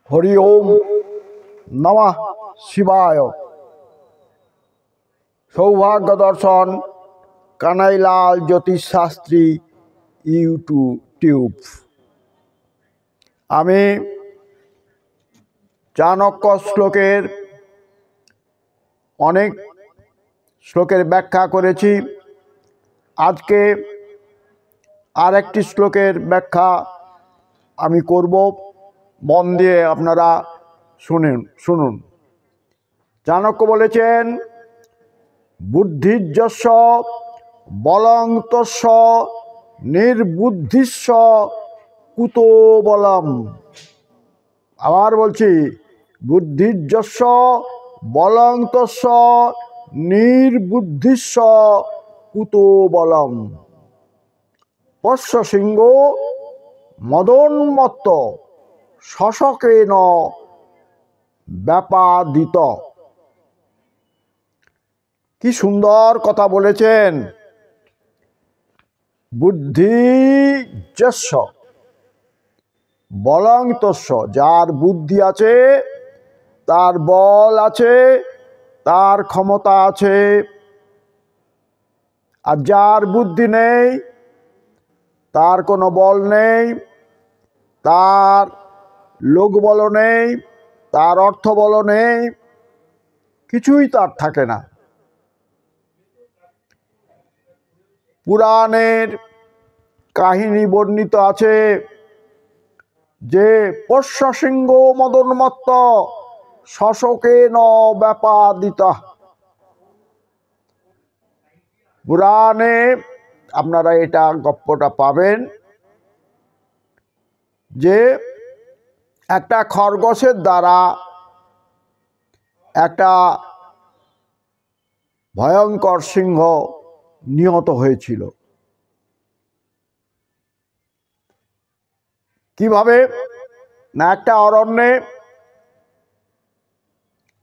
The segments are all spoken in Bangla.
হরি ওম নমঃ শিবায়। সৌভাগ্য দর্শন কানাইলাল জ্যোতিষশাস্ত্রী ইউটিউব। আমি চাণক্য শ্লোকের অনেক শ্লোকের ব্যাখ্যা করেছি। আজকে আর একটি শ্লোকের ব্যাখ্যা আমি করব, মন দিয়ে আপনারা শুনুন। চাণক্য বলেছেন, বুদ্ধির্যস্য বলং তস্য নির্বুদ্ধিস্য কুতো বলম। আবার বলছি, বুদ্ধির্যস্য বলং তস্য নির্বুদ্ধিস্য কুতো বলম। পশ্য সিংহ মদোন্মত্ত শশকেন ব্যাপাদিত। কি সুন্দর কথা বলেছেন। বুদ্ধির্যস্য বলং তস্য, যার বুদ্ধি আছে, তার বল আছে, তার ক্ষমতা আছে। আর যার বুদ্ধি নেই, তার কোনো বল নেই, তার লোক বল নেই, তার অর্থ বল নেই, কিছুই তার থাকে না। পুরাণের কাহিনী বর্ণিত আছে যে পোষ্য সিংহ মদোন্মত্ত শশকেন ব্যাপাদিত। পুরাণে আপনারা এটা গপ্পটা পাবেন যে একটা খরগোশের দ্বারা একটা ভয়ঙ্কর সিংহ নিহত হয়েছিল। কিভাবে না, একটা অরণ্যে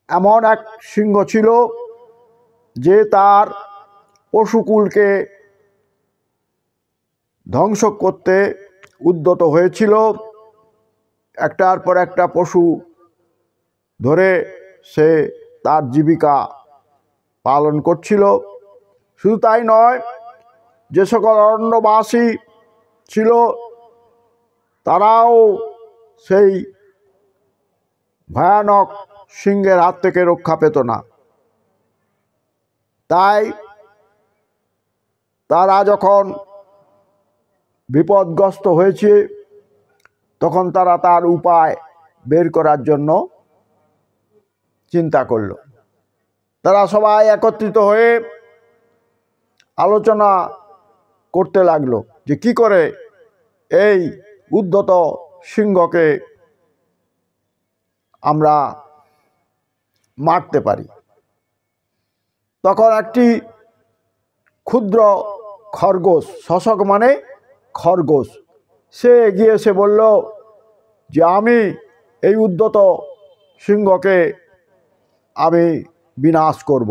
এমন এক সিংহ ছিল যে তার পশুকুলকে ধ্বংস করতে উদ্যত হয়েছিল। একটার পর একটা পশু ধরে সে তার জীবিকা পালন করছিল। শুধু তাই নয়, যে সকল অরণ্যবাসী ছিল তারাও সেই ভয়ানক সিংহের হাত থেকে রক্ষা পেত না। তাই তারা যখন বিপদগ্রস্ত হয়েছে, তখন তারা তার উপায় বের করার জন্য চিন্তা করল। তারা সবাই একত্রিত হয়ে আলোচনা করতে লাগলো যে কি করে এই উদ্ধত সিংহকে আমরা মারতে পারি। তখন একটি ক্ষুদ্র খরগোশ, শশক মানে খরগোশ, সে এগিয়ে এসে বলল যে আমি এই উদ্ধত সিংহকে আমি বিনাশ করব।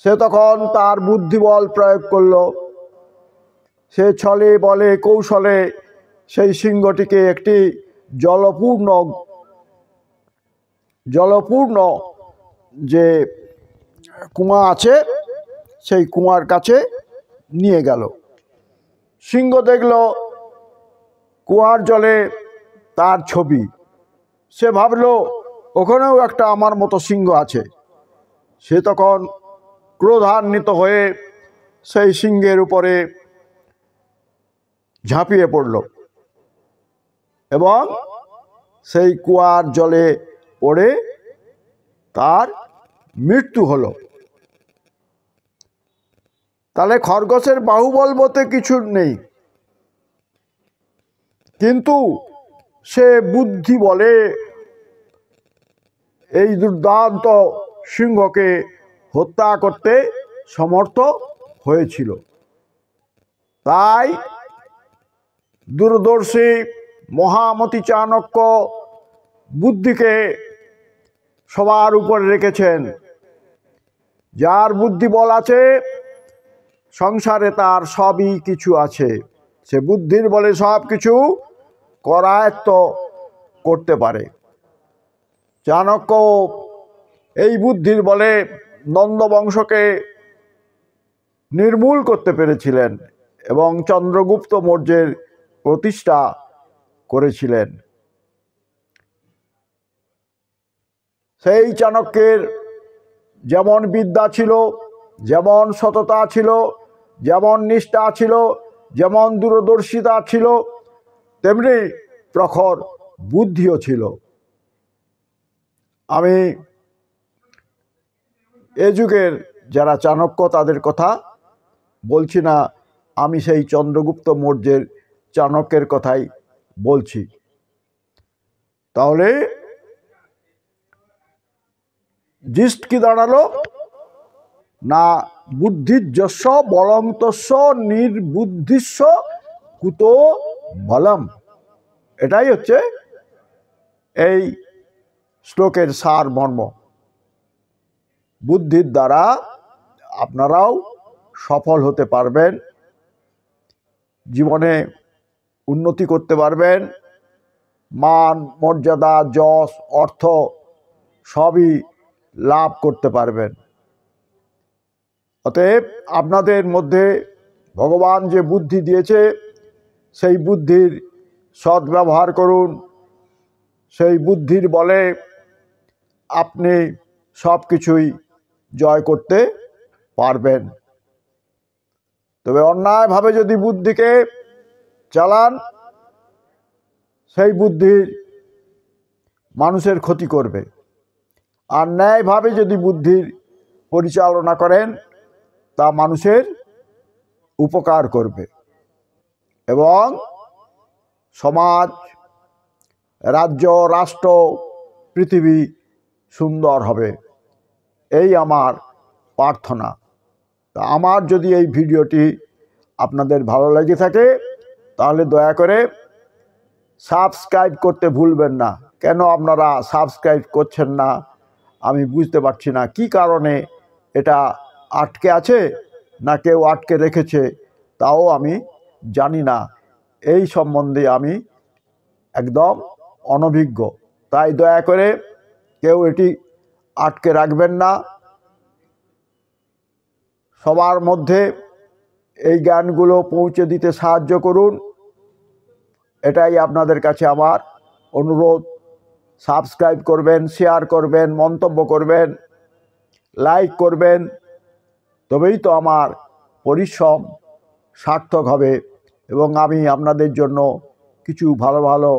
সে তখন তার বুদ্ধিবল প্রয়োগ করল। সে ছলে বলে কৌশলে সেই সিংহটিকে একটি জলপূর্ণ যে কুয়া আছে, সেই কুয়ার কাছে নিয়ে গেল। সিংহ দেখল কুয়ার জলে তার ছবি। সে ভাবল ওখানেও একটা আমার মতো সিংহ আছে। সে তখন ক্রোধান্বিত হয়ে সেই সিংহের উপরে ঝাঁপিয়ে পড়ল এবং সেই কুয়ার জলে পড়ে তার মৃত্যু হলো। তাহলে খরগোশের বাহুবল বলতে কিছু নেই, কিন্তু সে বুদ্ধি বলে এই দুর্দান্ত সিংহকে হত্যা করতে সমর্থ হয়েছিল। তাই দূরদর্শী মহামতি চাণক্য বুদ্ধিকে সবার উপরে রেখেছেন। যার বুদ্ধি বল আছে, সংসারে তার সবই কিছু আছে। সে বুদ্ধির বলে সব কিছু করায়ত্ত করতে পারে। চাণক্য এই বুদ্ধির বলে নন্দ বংশকে নির্মূল করতে পেরেছিলেন এবং চন্দ্রগুপ্ত মৌর্যের প্রতিষ্ঠা করেছিলেন। সেই চাণক্যের যেমন বিদ্যা ছিল, যেমন সততা ছিল, যেমন নিষ্ঠা ছিল, যেমন দূরদর্শিতা ছিল, তেমনি প্রখর বুদ্ধিও ছিল। আমি এ যুগের যারা চাণক্য তাদের কথা বলছি না, আমি সেই চন্দ্রগুপ্ত মৌর্যের চাণক্যের কথাই বলছি। তাহলে জিস্ট কি দাঁড়ালো না, বুদ্ধির্যস্য বলং তস্য নির্বুদ্ধিস্য কুতো বলম। এটাই হচ্ছে এই শ্লোকের সার মর্ম। বুদ্ধির দ্বারা আপনারাও সফল হতে পারবেন, জীবনে উন্নতি করতে পারবেন, মান মর্যাদা যশ অর্থ সবই লাভ করতে পারবেন। অতএব আপনাদের মধ্যে ভগবান যে বুদ্ধি দিয়েছে সেই বুদ্ধির সদ্ব্যবহার করুন। সেই বুদ্ধির বলে আপনি সব কিছুই জয় করতে পারবেন। তবে অন্যায়ভাবে যদি বুদ্ধিকে চালান, সেই বুদ্ধির মানুষের ক্ষতি করবে। আর ন্যায়ভাবে যদি বুদ্ধির পরিচালনা করেন, তা মানুষের উপকার করবে এবং সমাজ, রাজ্য, রাষ্ট্র, পৃথিবী সুন্দর হবে, এই আমার প্রার্থনা। তা আমার যদি এই ভিডিওটি আপনাদের ভালো লেগে থাকে তাহলে দয়া করে সাবস্ক্রাইব করতে ভুলবেন না। কেন আপনারা সাবস্ক্রাইব করছেন না আমি বুঝতে পারছি না। কি কারণে এটা আটকে আছে না কেউ আটকে রেখেছে তাও আমি জানি না। এই সম্বন্ধে আমি একদম অনভিজ্ঞ। তাই দয়া করে কেউ এটি আটকে রাখবেন না। সবার মধ্যে এই জ্ঞানগুলো পৌঁছে দিতে সাহায্য করুন, এটাই আপনাদের কাছে আমার অনুরোধ। সাবস্ক্রাইব করবেন, শেয়ার করবেন, মন্তব্য করবেন, লাইক করবেন, তবেই তো আমার পরিশ্রম সার্থক হবে এবং আমি আপনাদের জন্য কিছু ভালো ভালো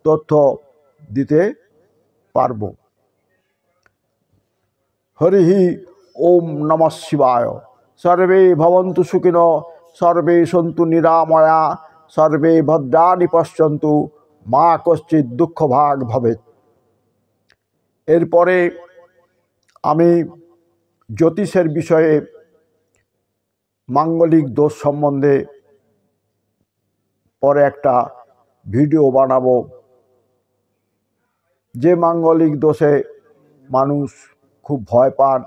তথ্য দিতে পারব। হরিহি ওম নমঃ শিবায়। সর্বে ভবন্তু সুখিনো, সর্বে সন্তু নিরাময়া, সর্বে ভদ্রাণি পশ্যন্তু, মা কশ্চিৎ দুঃখ ভাগ ভবেৎ। এরপরে আমি জ্যোতিষের বিষয়ে মাঙ্গলিক দোষ সম্বন্ধে পরে একটা ভিডিও বানাবো। যে মাঙ্গলিক দোষে মানুষ খুব ভয় পান,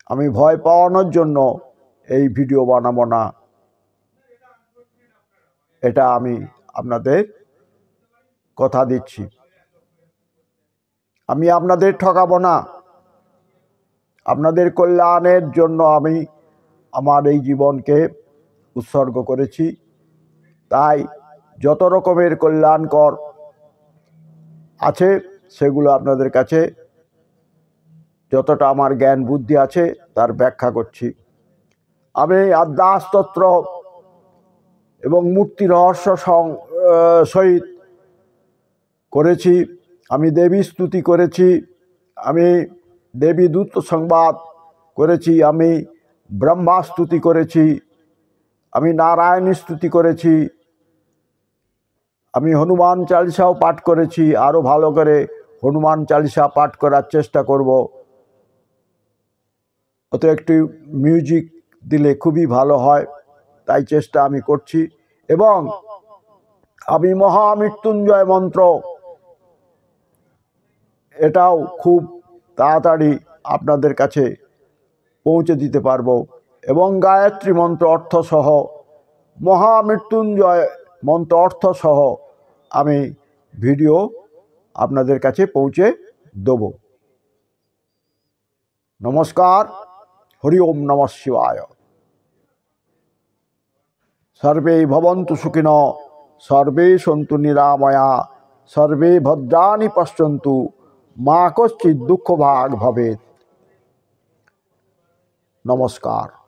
আমি ভয় পাওয়ানোর জন্য এই ভিডিও বানাবো না, এটা আমি আপনাদের কথা দিচ্ছি। আমি আপনাদের ঠকাবো না। আপনাদের কল্যাণের জন্য আমি আমার এই জীবনকে উৎসর্গ করেছি। তাই যত রকমের কল্যাণকর আছে সেগুলো আপনাদের কাছে যতটা আমার জ্ঞান বুদ্ধি আছে তার ব্যাখ্যা করছি। আমি আদ্যাস্তোত্র এবং মূর্তি রহস্য সহিত করেছি, আমি দেবী স্তুতি করেছি, আমি দেবী দূত সংবাদ করেছি, আমি ব্রহ্মা স্তুতি করেছি, আমি নারায়ণী স্তুতি করেছি, আমি হনুমান চালিসাও পাঠ করেছি। আরও ভালো করে হনুমান চালিসা পাঠ করার চেষ্টা করব। অত একটু মিউজিক দিলে খুবই ভালো হয়, তাই চেষ্টা আমি করছি। এবং আমি মহামৃত্যুঞ্জয় মন্ত্র, এটাও খুব তাড়াতাড়ি আপনাদের কাছে পৌঁছে দিতে পারবো। এবং গায়ত্রী মন্ত্র অর্থসহ, মহামৃত্যুঞ্জয় মন্ত্র অর্থসহ আমি ভিডিও আপনাদের কাছে পৌঁছে দেব। নমস্কার। হরি ওম নমঃ শিবায়। সর্বে ভবন্তু সুখিনো, সর্বে সন্তু নিরাময়া, সর্বে ভদ্রাণি পশ্যন্তু, মা কশ্চিৎ দুঃখভাগ্ ভবেৎ। নমস্কার।